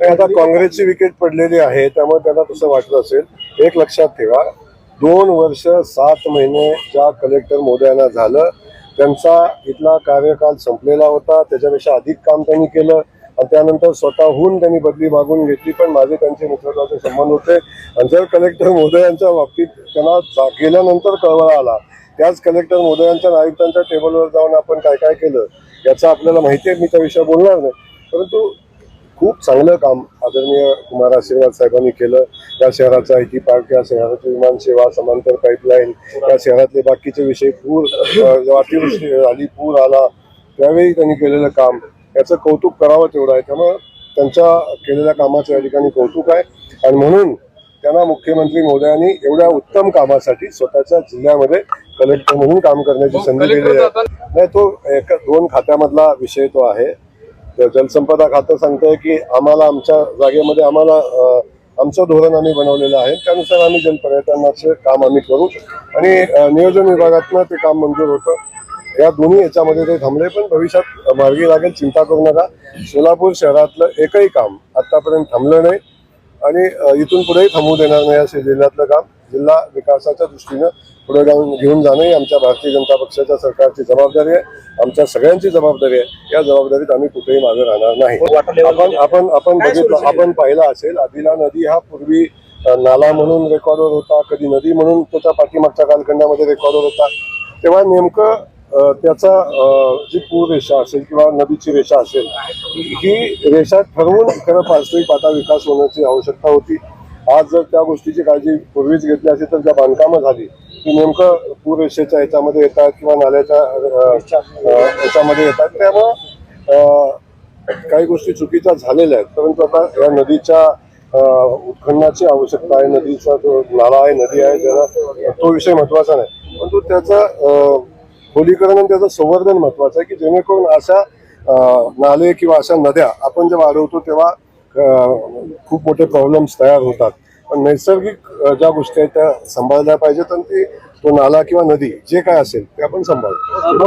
आता काँग्रेसची विकेट पडलेली आहे त्यामुळे त्यांना तसं वाटत असेल। एक लक्षात ठेवा, 2 वर्ष 7 महिने ज्या कलेक्टर महोदयांना झालं त्यांचा इथला कार्यकाल संपलेला होता, त्याच्यापेक्षा अधिक काम त्यांनी केलं आणि त्यानंतर स्वतःहून त्यांनी बदली मागून घेतली, पण माझे त्यांचे मित्रत्वाचे संबंध होते। आणि जर कलेक्टर महोदयांच्या बाबतीत त्यांना गेल्यानंतर कळवळा आला, त्याच कलेक्टर महोदयांच्या आयुक्तांच्या टेबलवर जाऊन आपण काय काय केलं याचं आपल्याला माहिती आहे, मी त्याविषयी बोलणार नाही। परंतु खूप चांगलं काम आदरणीय कुमार आशीर्वाद साहेबांनी केलं। या शहराचा IT पार्क, या शहराची विमानसेवा, समांतर पाईपलाईन, या शहरातले बाकीचे विषय, पूर अतिवृष्टी झाली, पूर आला त्यावेळी त्यांनी केलेलं काम, याचं कौतुक करावं तेवढं आहे। त्यामुळे त्यांच्या केलेल्या कामाचं या ठिकाणी कौतुक आहे आणि म्हणून त्यांना मुख्यमंत्री महोदयांनी एवढ्या उत्तम कामासाठी स्वतःच्या जिल्ह्यामध्ये कलेक्टर म्हणून काम करण्याची संधी दिलेली आहे। नाही, तो 2 खात्यामधला विषय तो आहे। जलसंपदा खातं सांगतंय की आम्हाला आमच्या जागेमध्ये आमचं धोरण आम्ही बनवलेलं आहे, त्यानुसार आम्ही जलपर्यटनाचं काम आम्ही करू आणि नियोजन विभागातनं ते काम मंजूर होतं। या दोन्ही याच्यामध्ये ते थांबले, पण भविष्यात मार्गी लागेल, चिंता करू नका। सोलापूर शहरातलं एकही काम आतापर्यंत थांबलं नाही आणि इथून पुढेही थांबू देणार नाही। असे जिल्ह्यातलं काम जिल्हा विकासाच्या दृष्टीनं पुढे घेऊन जाणं ही आमच्या भारतीय जनता पक्षाच्या सरकारची जबाबदारी आहे, आमच्या सगळ्यांची जबाबदारी आहे। या जबाबदारीत आम्ही कुठेही मागे राहणार नाही। आपण पाहिलं असेल, आदिला नदी हा पूर्वी नाला म्हणून रेकॉर्डवर होता, कधी नदी म्हणून त्याच्या पाठीमागच्या कालखंडामध्ये रेकॉर्डवर होता। तेव्हा नेमकं त्याचा जी पूर रेषा असेल किंवा नदीची रेषा असेल, ही रेषा ठरवून खरं पारस्परिक आता विकास होण्याची आवश्यकता होती। आज जर त्या गोष्टीची काळजी पूर्वीच घेतली असेल तर ज्या बांधकामं झाली ती नेमकं पूर रेषेच्या याच्यामध्ये येतात किंवा नाल्याच्या याच्यामध्ये येतात, त्यामुळं काही गोष्टी चुकीच्या झालेल्या आहेत। परंतु आता या नदीच्या उत्खननाची आवश्यकता आहे, नदीचा जो नाला आहे, नदी आहे, ज्याला तो विषय महत्वाचा नाही, परंतु त्याचं खोलीकरण आणि त्याचं संवर्धन महत्वाचं आहे की जेणेकरून अशा नाले किंवा अशा नद्या आपण जेव्हा वाढवतो तेव्हा खूप मोठे प्रॉब्लेम्स तयार होतात। पण नैसर्गिक ज्या गोष्टी आहेत त्या सांभाळल्या पाहिजेत आणि तो नाला किंवा नदी जे काय असेल ते आपण सांभाळतो।